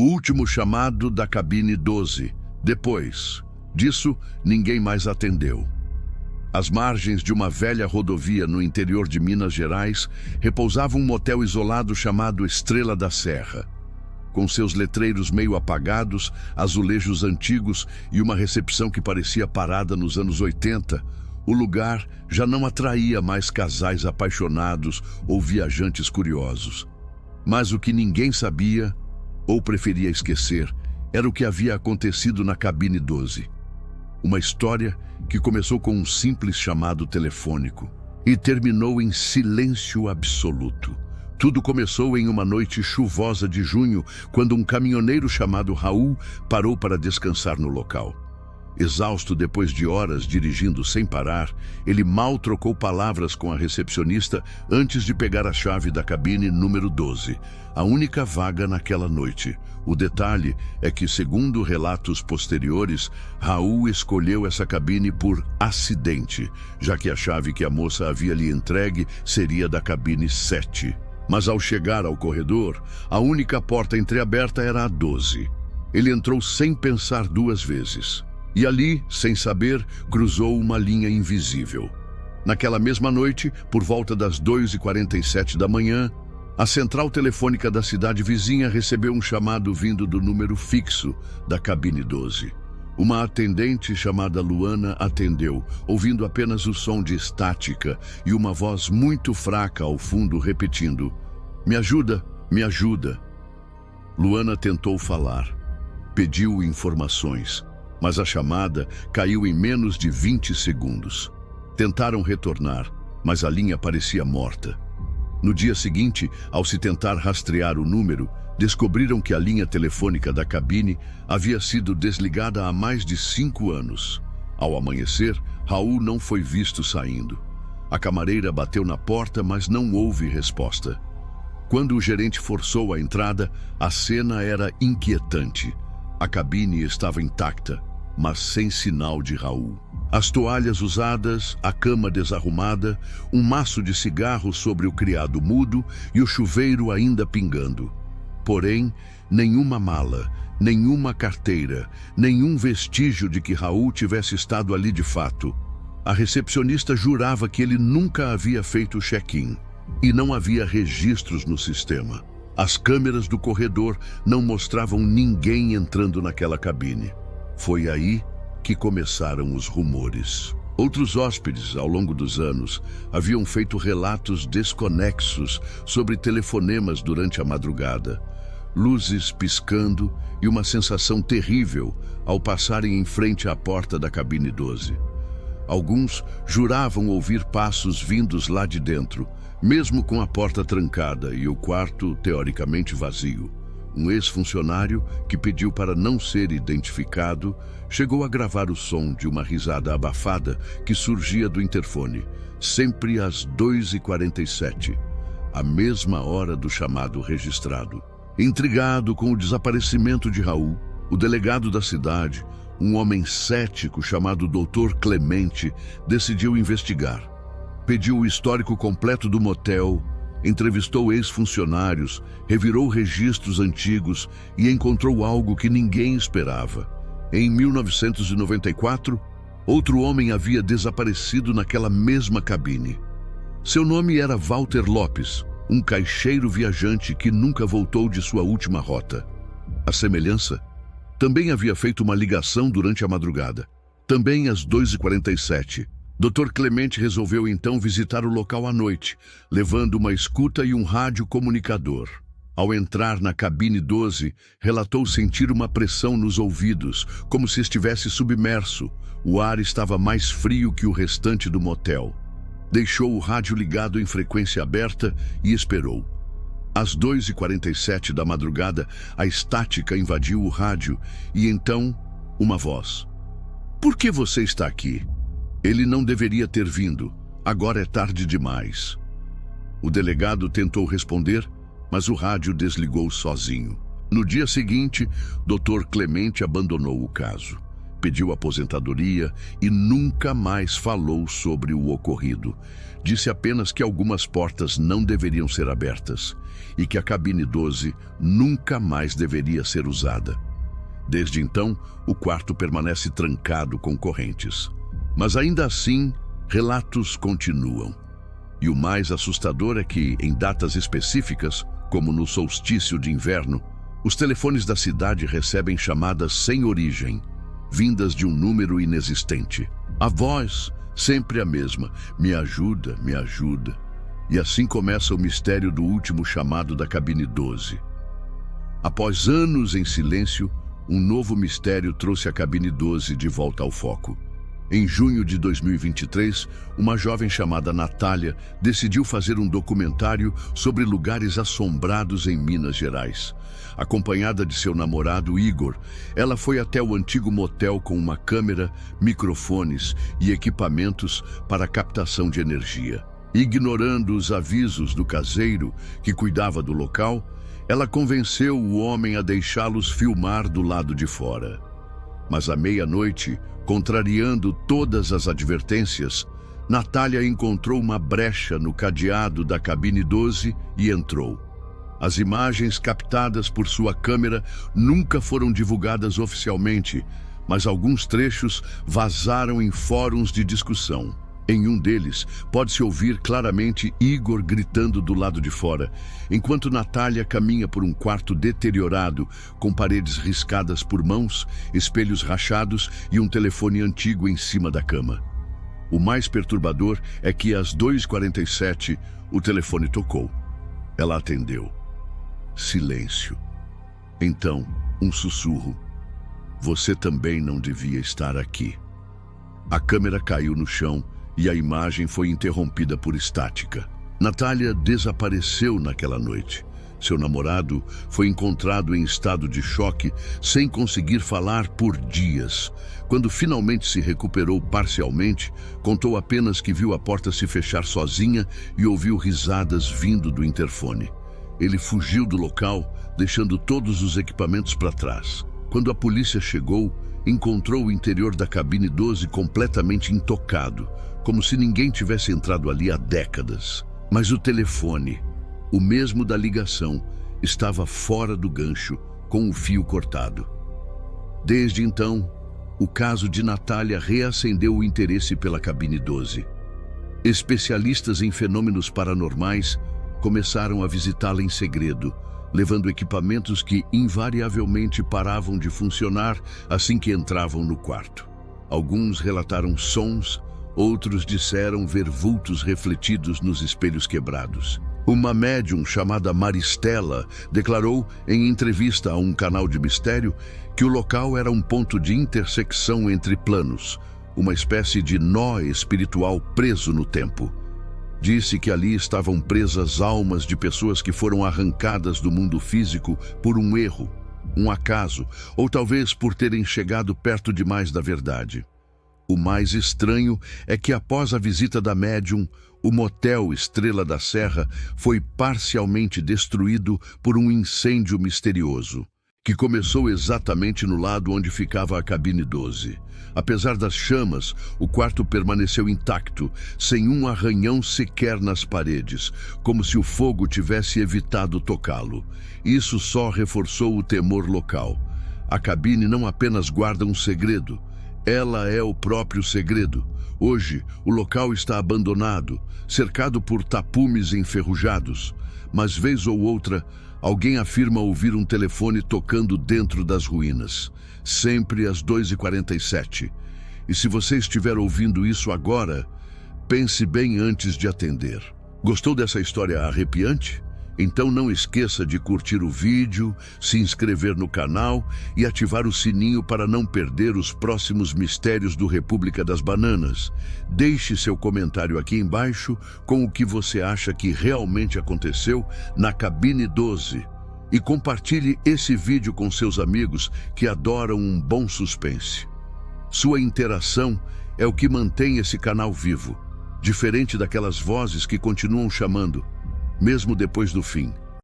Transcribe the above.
último chamado da cabine 12. Depois disso, ninguém mais atendeu. Às margens de uma velha rodovia no interior de Minas Gerais, repousava um motel isolado chamado Estrela da Serra. Com seus letreiros meio apagados, azulejos antigos e uma recepção que parecia parada nos anos 80, o lugar já não atraía mais casais apaixonados ou viajantes curiosos. Mas o que ninguém sabia, ou preferia esquecer, era o que havia acontecido na cabine 12. Uma história que começou com um simples chamado telefônico e terminou em silêncio absoluto. Tudo começou em uma noite chuvosa de junho, quando um caminhoneiro chamado Raul parou para descansar no local. Exausto depois de horas dirigindo sem parar, ele mal trocou palavras com a recepcionista antes de pegar a chave da cabine número 12, a única vaga naquela noite. O detalhe é que, segundo relatos posteriores, Raul escolheu essa cabine por acidente, já que a chave que a moça havia lhe entregue seria da cabine 7. Mas ao chegar ao corredor, a única porta entreaberta era a 12. Ele entrou sem pensar duas vezes. E ali, sem saber, cruzou uma linha invisível. Naquela mesma noite, por volta das 2h47 da manhã, a central telefônica da cidade vizinha recebeu um chamado vindo do número fixo da cabine 12. Uma atendente chamada Luana atendeu, ouvindo apenas o som de estática e uma voz muito fraca ao fundo repetindo: "Me ajuda, me ajuda." Luana tentou falar, pediu informações, mas a chamada caiu em menos de 20 segundos. Tentaram retornar, mas a linha parecia morta. No dia seguinte, ao se tentar rastrear o número, descobriram que a linha telefônica da cabine havia sido desligada há mais de 5 anos. Ao amanhecer, Raul não foi visto saindo. A camareira bateu na porta, mas não houve resposta. Quando o gerente forçou a entrada, a cena era inquietante. A cabine estava intacta, mas sem sinal de Raul. As toalhas usadas, a cama desarrumada, um maço de cigarro sobre o criado mudo e o chuveiro ainda pingando. Porém, nenhuma mala, nenhuma carteira, nenhum vestígio de que Raul tivesse estado ali de fato. A recepcionista jurava que ele nunca havia feito o check-in e não havia registros no sistema. As câmeras do corredor não mostravam ninguém entrando naquela cabine. Foi aí que começaram os rumores. Outros hóspedes, ao longo dos anos, haviam feito relatos desconexos sobre telefonemas durante a madrugada. Luzes piscando e uma sensação terrível ao passarem em frente à porta da cabine 12. Alguns juravam ouvir passos vindos lá de dentro, mesmo com a porta trancada e o quarto teoricamente vazio. Um ex-funcionário, que pediu para não ser identificado, chegou a gravar o som de uma risada abafada que surgia do interfone, sempre às 2h47, a mesma hora do chamado registrado. Intrigado com o desaparecimento de Raul, o delegado da cidade, um homem cético chamado Dr. Clemente, decidiu investigar. Pediu o histórico completo do motel, entrevistou ex-funcionários, revirou registros antigos e encontrou algo que ninguém esperava. Em 1994, outro homem havia desaparecido naquela mesma cabine. Seu nome era Walter Lopes, um caixeiro viajante que nunca voltou de sua última rota. A semelhança, também havia feito uma ligação durante a madrugada, também às 2h47. Dr. Clemente resolveu então visitar o local à noite, levando uma escuta e um rádio comunicador. Ao entrar na cabine 12, relatou sentir uma pressão nos ouvidos, como se estivesse submerso. O ar estava mais frio que o restante do motel. Deixou o rádio ligado em frequência aberta e esperou. Às 2h47 da madrugada, a estática invadiu o rádio e então, uma voz. "Por que você está aqui? Ele não deveria ter vindo. Agora é tarde demais." O delegado tentou responder, mas o rádio desligou sozinho. No dia seguinte, Dr. Clemente abandonou o caso. pediu aposentadoria e nunca mais falou sobre o ocorrido. Disse apenas que algumas portas não deveriam ser abertas e que a cabine 12 nunca mais deveria ser usada. Desde então, o quarto permanece trancado com correntes. Mas ainda assim, relatos continuam. E o mais assustador é que, em datas específicas, como no solstício de inverno, os telefones da cidade recebem chamadas sem origem, vindas de um número inexistente. A voz, sempre a mesma: me ajuda, me ajuda. E assim começa o mistério do último chamado da cabine 12. Após anos em silêncio, um novo mistério trouxe a cabine 12 de volta ao foco. Em junho de 2023, uma jovem chamada Natália decidiu fazer um documentário sobre lugares assombrados em Minas Gerais. Acompanhada de seu namorado Igor, ela foi até o antigo motel com uma câmera, microfones e equipamentos para captação de energia. Ignorando os avisos do caseiro que cuidava do local, ela convenceu o homem a deixá-los filmar do lado de fora. Mas à meia-noite, contrariando todas as advertências, Natália encontrou uma brecha no cadeado da cabine 12 e entrou. As imagens captadas por sua câmera nunca foram divulgadas oficialmente, mas alguns trechos vazaram em fóruns de discussão. Em um deles, pode-se ouvir claramente Igor gritando do lado de fora, enquanto Natália caminha por um quarto deteriorado, com paredes riscadas por mãos, espelhos rachados e um telefone antigo em cima da cama. O mais perturbador é que às 2h47 o telefone tocou. Ela atendeu. Silêncio. Então, um sussurro: você também não devia estar aqui. A câmera caiu no chão e a imagem foi interrompida por estática. Natália desapareceu naquela noite. Seu namorado foi encontrado em estado de choque, sem conseguir falar por dias. Quando finalmente se recuperou parcialmente, contou apenas que viu a porta se fechar sozinha e ouviu risadas vindo do interfone. Ele fugiu do local, deixando todos os equipamentos para trás. Quando a polícia chegou, encontrou o interior da cabine 12 completamente intocado, como se ninguém tivesse entrado ali há décadas. Mas o telefone, o mesmo da ligação, estava fora do gancho, com o fio cortado. Desde então, o caso de Natália reacendeu o interesse pela cabine 12. Especialistas em fenômenos paranormais começaram a visitá-la em segredo, levando equipamentos que invariavelmente paravam de funcionar assim que entravam no quarto. Alguns relataram sons, outros disseram ver vultos refletidos nos espelhos quebrados. Uma médium chamada Maristela declarou em entrevista a um canal de mistério que o local era um ponto de intersecção entre planos, uma espécie de nó espiritual preso no tempo. Disse que ali estavam presas almas de pessoas que foram arrancadas do mundo físico por um erro, um acaso, ou talvez por terem chegado perto demais da verdade. O mais estranho é que após a visita da médium, o motel Estrela da Serra foi parcialmente destruído por um incêndio misterioso, que começou exatamente no lado onde ficava a cabine 12. Apesar das chamas, o quarto permaneceu intacto, sem um arranhão sequer nas paredes, como se o fogo tivesse evitado tocá-lo. Isso só reforçou o temor local. A cabine não apenas guarda um segredo, ela é o próprio segredo. Hoje, o local está abandonado, cercado por tapumes enferrujados, mas vez ou outra, alguém afirma ouvir um telefone tocando dentro das ruínas, sempre às 2h47. E se você estiver ouvindo isso agora, pense bem antes de atender. Gostou dessa história arrepiante? Então não esqueça de curtir o vídeo, se inscrever no canal e ativar o sininho para não perder os próximos mistérios do República das Bananas. Deixe seu comentário aqui embaixo com o que você acha que realmente aconteceu na cabine 12. E compartilhe esse vídeo com seus amigos que adoram um bom suspense. Sua interação é o que mantém esse canal vivo, diferente daquelas vozes que continuam chamando, mesmo depois do fim.